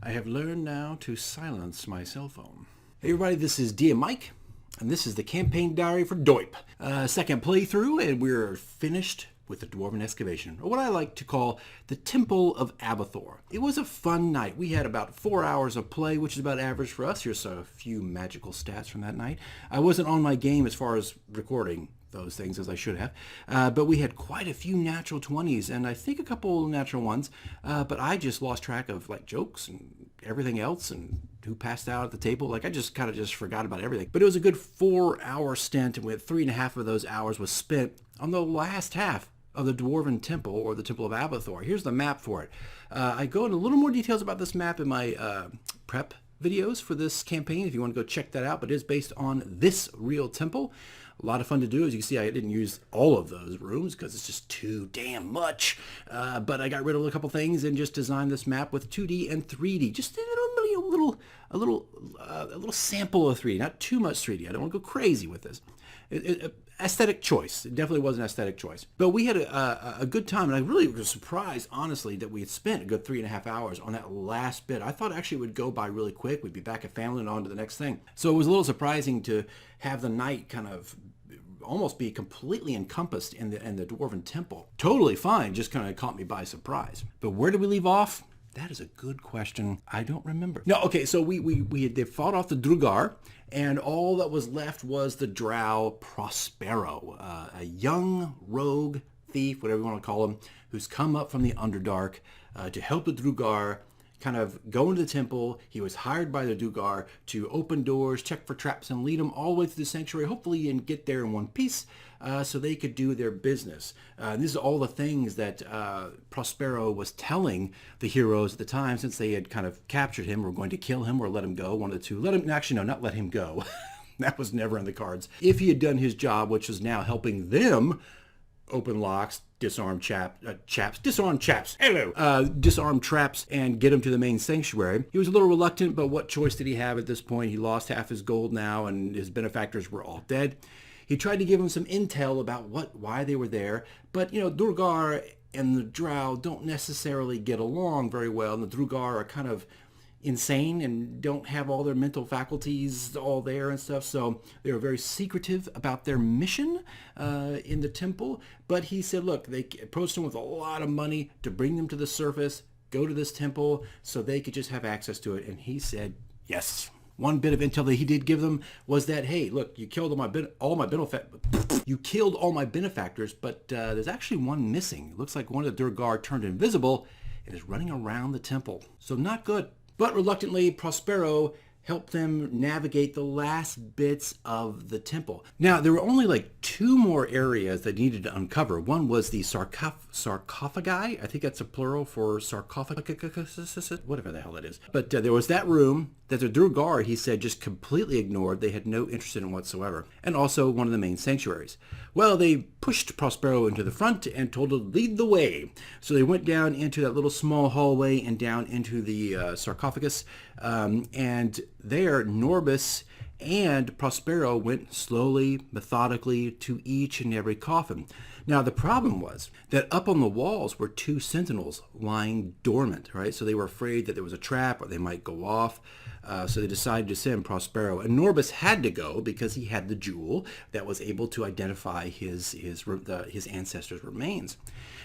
I have learned now to silence my cell phone. Hey everybody, this is DM Mike, and this is the campaign diary for DOIP. Second playthrough, and we're finished with the Dwarven Excavation, or what I like to call the Temple of Abathor. It was a fun night. We had about 4 hours of play, which is about average for us. Here's a few magical stats from that night. I wasn't on my game as far as recording those things as I should have, but we had quite a few natural 20s and I think a couple natural ones, but I just lost track of like jokes and everything else and who passed out at the table. Like I just kind of forgot about everything. But it was a good 4-hour stint, and with 3.5 of those hours was spent on the last half of the Dwarven Temple, or the Temple of Abathor. Here's the map for it. I go into a little more details about this map in my prep videos for this campaign if you want to go check that out, but it is based on this real temple. A lot of fun to do. As you can see, I didn't use all of those rooms because it's just too damn much. But I got rid of a couple things and just designed this map with 2D and 3D. Just a little sample of 3D, not too much 3D. I don't want to go crazy with this. Aesthetic choice. It definitely was an aesthetic choice. But we had a good time, and I really was surprised, honestly, that we had spent a good 3.5 hours on that last bit. I thought actually it would go by really quick. We'd be back at family and on to the next thing. So it was a little surprising to have the night kind of almost be completely encompassed in the Dwarven Temple. Totally fine, just kind of caught me by surprise. But where did we leave off? That is a good question. I don't remember. No, okay, so they fought off the Drugar, and all that was left was the drow Prospero, a young rogue thief, whatever you want to call him, who's come up from the Underdark to help the Drugar kind of go into the temple. He was hired by the Drugar to open doors, check for traps, and lead them all the way through the sanctuary, hopefully, and get there in one piece so they could do their business. And this is all the things that Prospero was telling the heroes at the time, since they had kind of captured him, or going to kill him or let him go, one of the two. Not let him go. That was never in the cards. If he had done his job, which was now helping them open locks, disarm traps, and get him to the main sanctuary. He was a little reluctant, but what choice did he have at this point? He lost half his gold now, and his benefactors were all dead. He tried to give him some intel about why they were there, but Drugar and the Drow don't necessarily get along very well, and the Drugar are kind of insane and don't have all their mental faculties all there and stuff, so they were very secretive about their mission in the temple. But he said, look, they approached him with a lot of money to bring them to the surface, go to this temple so they could just have access to it, and he said yes. One bit of intel that he did give them was that, hey, look, you killed all my benefactors, but there's actually one missing. It looks like one of the Drugar turned invisible and is running around the temple, so not good. But reluctantly, Prospero helped them navigate the last bits of the temple. Now, there were only like 2 more areas that needed to uncover. One was the sarcophagi. I think that's a plural for sarcophagus, whatever the hell that is. But there was that room that the Drugar, he said, just completely ignored. They had no interest in it whatsoever. And also one of the main sanctuaries. Well, they pushed Prospero into the front and told him to lead the way. So they went down into that little small hallway and down into the sarcophagus. And there, Norbus and Prospero went slowly, methodically to each and every coffin. Now, the problem was that up on the walls were 2 sentinels lying dormant, right? So they were afraid that there was a trap or they might go off. So they decided to send Prospero. And Norbus had to go because he had the jewel that was able to identify his ancestors' remains.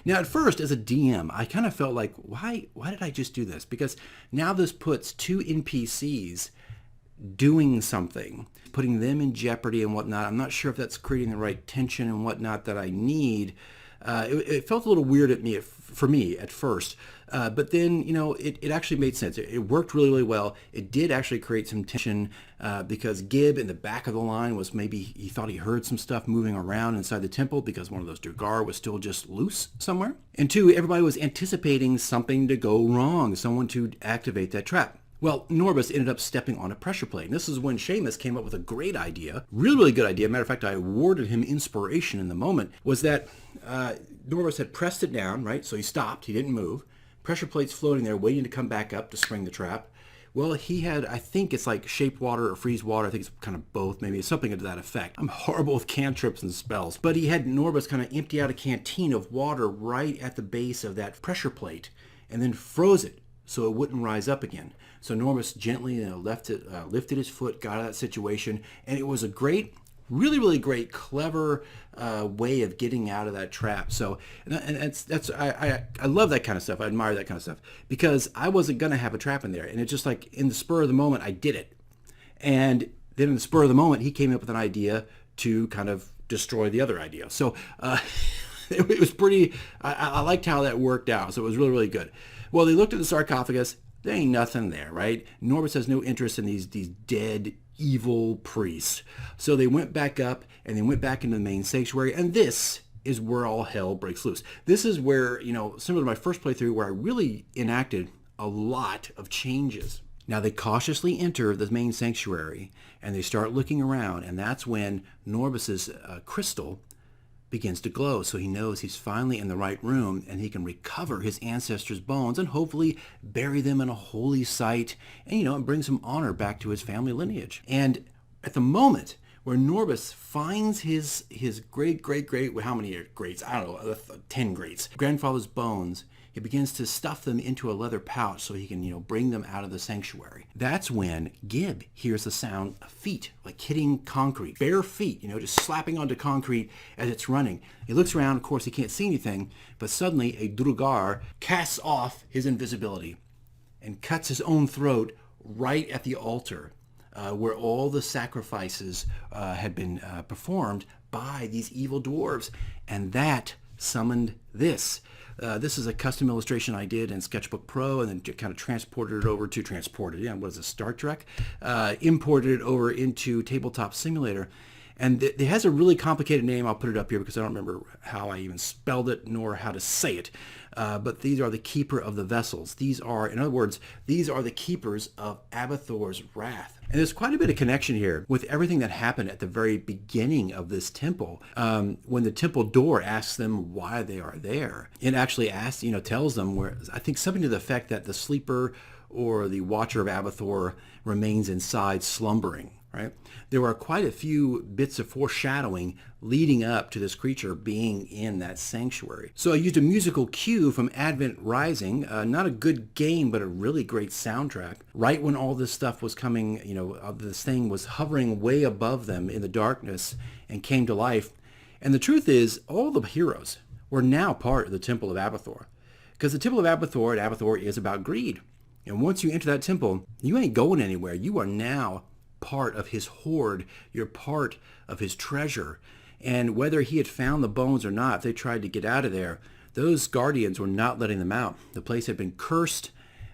Now, at first, as a DM, I kind of felt like, why did I just do this? Because now this puts 2 NPCs doing something, putting them in jeopardy and whatnot. I'm not sure if that's creating the right tension and whatnot that I need. It felt a little weird for me at first, but then it actually made sense. It worked really, really well. It did actually create some tension because Gib in the back of the line was, maybe he thought he heard some stuff moving around inside the temple because one of those Drugar was still just loose somewhere. And 2, everybody was anticipating something to go wrong, someone to activate that trap. Well, Norbus ended up stepping on a pressure plate. And this is when Seamus came up with a great idea, really, really good idea. Matter of fact, I awarded him inspiration in the moment, was that Norbus had pressed it down, right? So he stopped. He didn't move. Pressure plate's floating there, waiting to come back up to spring the trap. Well, he had, I think it's like shape water or freeze water. I think it's kind of both. Maybe it's something to that effect. I'm horrible with cantrips and spells. But he had Norbus kind of empty out a canteen of water right at the base of that pressure plate and then froze it so it wouldn't rise up again. So Norbus gently lifted his foot, got out of that situation, and it was a great, really, really great, clever way of getting out of that trap. So, I love that kind of stuff. I admire that kind of stuff because I wasn't going to have a trap in there. And it's just like in the spur of the moment, I did it. And then in the spur of the moment, he came up with an idea to kind of destroy the other idea. So it was pretty, I liked how that worked out. So it was really, really good. Well, they looked at the sarcophagus. There ain't nothing there, right? Norbus has no interest in these dead, evil priests. So they went back up and they went back into the main sanctuary. And this is where all hell breaks loose. This is where, similar to my first playthrough, where I really enacted a lot of changes. Now they cautiously enter the main sanctuary and they start looking around. And that's when Norbus's crystal begins to glow, so he knows he's finally in the right room and he can recover his ancestors' bones and hopefully bury them in a holy site and bring some honor back to his family lineage. And at the moment where Norbus finds his great, how many greats? I don't know, 10 greats, grandfather's bones, he begins to stuff them into a leather pouch so he can, bring them out of the sanctuary. That's when Gib hears the sound of feet, like hitting concrete, bare feet, just slapping onto concrete as it's running. He looks around, of course, he can't see anything, but suddenly a Drugar casts off his invisibility and cuts his own throat right at the altar where all the sacrifices had been performed by these evil dwarves. And that summoned this. This is a custom illustration I did in Sketchbook Pro and then kind of imported Star Trek? Imported it over into Tabletop Simulator. And it has a really complicated name. I'll put it up here because I don't remember how I even spelled it nor how to say it. But these are the keeper of the vessels. These are, in other words, these are the keepers of Abathor's wrath. And there's quite a bit of connection here with everything that happened at the very beginning of this temple. When the temple door asks them why they are there, it actually asks, tells them where, I think something to the effect that the sleeper or the watcher of Abathor remains inside slumbering. Right? There are quite a few bits of foreshadowing leading up to this creature being in that sanctuary. So I used a musical cue from Advent Rising, not a good game, but a really great soundtrack. Right when all this stuff was coming, this thing was hovering way above them in the darkness and came to life. And the truth is, all the heroes were now part of the Temple of Abathor. Because the Temple of Abathor at Abathor is about greed. And once you enter that temple, you ain't going anywhere. You are now part of his hoard. You're part of his treasure. And whether he had found the bones or not, if they tried to get out of there, those guardians were not letting them out. The place had been cursed.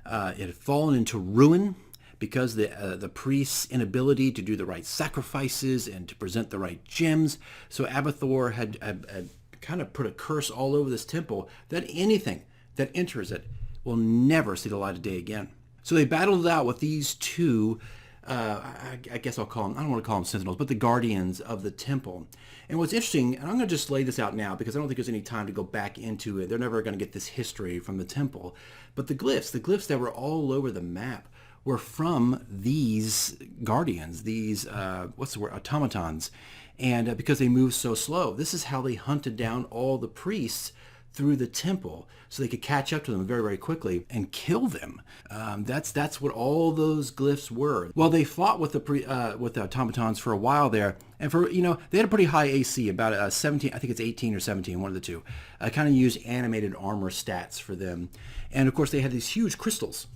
It had fallen into ruin because the priest's inability to do the right sacrifices and to present the right gems. So Abathor had kind of put a curse all over this temple that anything that enters it will never see the light of day again. So they battled it out with these two I guess I'll call them, I don't want to call them sentinels, but the guardians of the temple. And what's interesting, and I'm going to just lay this out now because I don't think there's any time to go back into it. They're never going to get this history from the temple. But the glyphs that were all over the map were from these guardians, these, automatons. And because they moved so slow, this is how they hunted down all the priests through the temple so they could catch up to them very, very quickly and kill them. That's what all those glyphs were. Well, they fought with the automatons for a while there, and they had a pretty high AC, about 17, I think it's 18 or 17, one of the two. I kind of used animated armor stats for them. And of course they had these huge crystals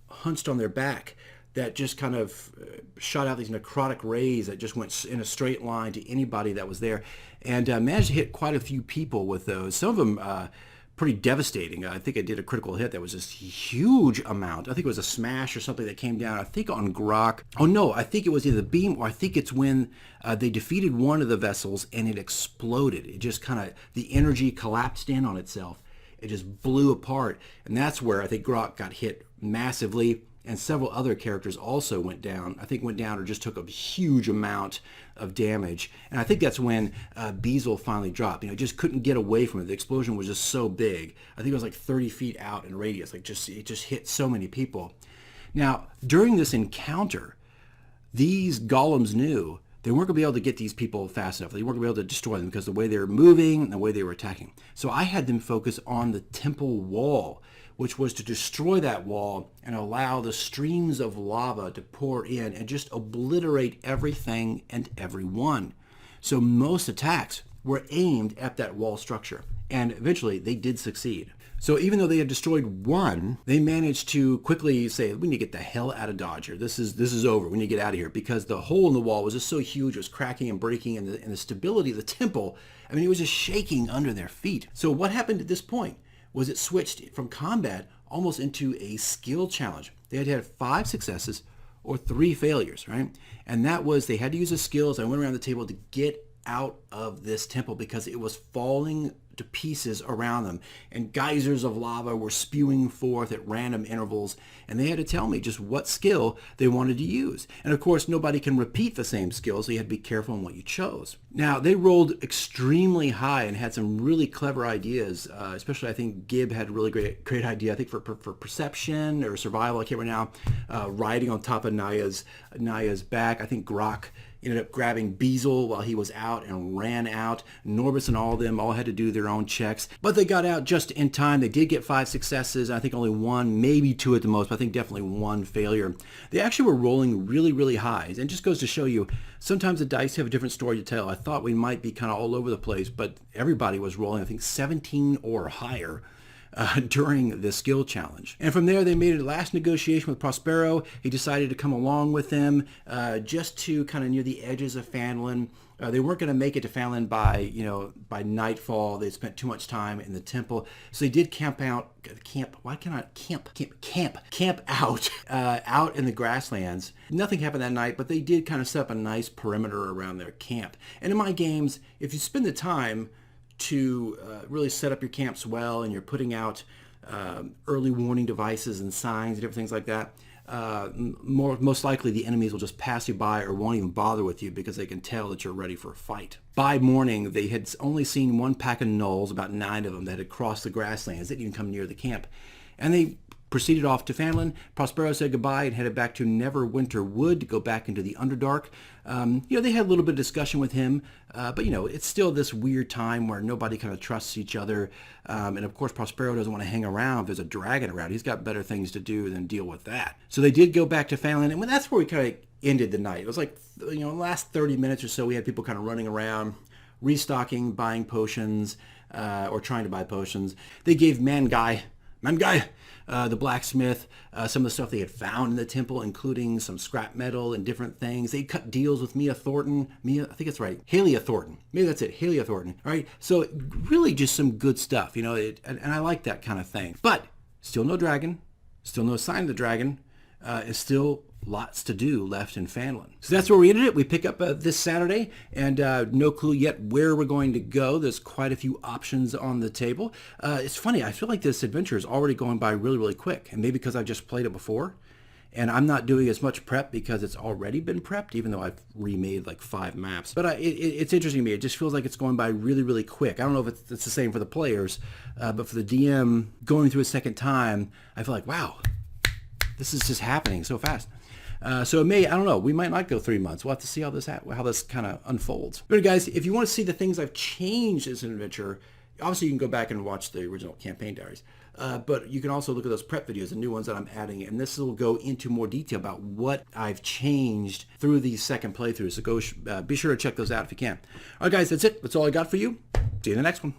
hunched on their back that just kind of shot out these necrotic rays that just went in a straight line to anybody that was there, and managed to hit quite a few people with those. Some of them pretty devastating. I think I did a critical hit that was this huge amount. I think it was a smash or something that came down, I think on Grok. Oh no, I think it was either the beam, or I think it's when they defeated one of the vessels and it exploded. It just kind of, the energy collapsed in on itself. It just blew apart, and that's where I think Grok got hit massively. And several other characters also went down. I think went down or just took a huge amount of damage. And I think that's when Beazle finally dropped. Just couldn't get away from it. The explosion was just so big. I think it was like 30 feet out in radius. It just hit so many people. Now, during this encounter, these golems knew they weren't going to be able to get these people fast enough. They weren't going to be able to destroy them because the way they were moving and the way they were attacking. So I had them focus on the temple wall, which was to destroy that wall and allow the streams of lava to pour in and just obliterate everything and everyone. So most attacks were aimed at that wall structure, and eventually they did succeed. So even though they had destroyed one, they managed to quickly say, we need to get the hell out of Dodge here. This is over. We need to get out of here, because the hole in the wall was just so huge. It was cracking and breaking, and the stability of the temple, I mean, it was just shaking under their feet. So what happened at this point was it switched from combat almost into a skill challenge. They had to have 5 successes or 3 failures, right? And that was, they had to use the skills. I went around the table to get out of this temple because it was falling to pieces around them, and geysers of lava were spewing forth at random intervals, and they had to tell me just what skill they wanted to use. And of course, nobody can repeat the same skill, so you had to be careful in what you chose. Now, they rolled extremely high and had some really clever ideas, especially I think Gib had a really great idea, I think for perception or survival, I can't remember now, riding on top of Naya's back. I think Grok ended up grabbing Beazle while he was out and ran out. Norbus and all of them all had to do their own checks, but they got out just in time. They did get 5 successes. I think only 1, maybe 2 at the most, but I think definitely 1 failure. They actually were rolling really, really high. And it just goes to show you, sometimes the dice have a different story to tell. I thought we might be kind of all over the place, but everybody was rolling, I think, 17 or higher during the skill challenge. And from there, they made a last negotiation with Prospero. He decided to come along with them just to kind of near the edges of Fanlin. They weren't going to make it to Fanlin by nightfall. They spent too much time in the temple. So they did camp out out in the grasslands. Nothing happened that night, but they did kind of set up a nice perimeter around their camp. And in my games, if you spend the time to really set up your camps well, and you're putting out early warning devices and signs and different things like that, most likely the enemies will just pass you by or won't even bother with you because they can tell that you're ready for a fight. By morning, they had only seen 1 pack of gnolls, about 9 of them, that had crossed the grasslands. They didn't even come near the camp. And they proceeded off to Fanlin. Prospero said goodbye and headed back to Neverwinter Wood to go back into the Underdark. They had a little bit of discussion with him, but it's still this weird time where nobody kind of trusts each other. And of course, Prospero doesn't want to hang around if there's a dragon around. He's got better things to do than deal with that. So they did go back to Fanlin, and that's where we kind of ended the night. It was like, the last 30 minutes or so, we had people kind of running around, restocking, buying potions, or trying to buy potions. They gave Manguy, the blacksmith, some of the stuff they had found in the temple, including some scrap metal and different things. They cut deals with Halia Thornton. Maybe that's it, Halia Thornton. All right, so really just some good stuff, and I like that kind of thing. But still no dragon, still no sign of the dragon. It's still lots to do left in Fanlin. So that's where we ended it. We pick up this Saturday, and no clue yet where we're going to go. There's quite a few options on the table. It's funny, I feel like this adventure is already going by really, really quick, and maybe because I've just played it before, and I'm not doing as much prep because it's already been prepped, even though I've remade like 5 maps. But it's interesting to me. It just feels like it's going by really, really quick. I don't know if it's the same for the players, but for the DM going through a second time, I feel like, wow, this is just happening so fast. So it may, I don't know, we might not go 3 months. We'll have to see how this kind of unfolds. But guys, if you want to see the things I've changed as an adventure, obviously you can go back and watch the original campaign diaries. But you can also look at those prep videos, the new ones that I'm adding, and this will go into more detail about what I've changed through these second playthroughs. So be sure to check those out if you can. All right, guys, that's it. That's all I got for you. See you in the next one.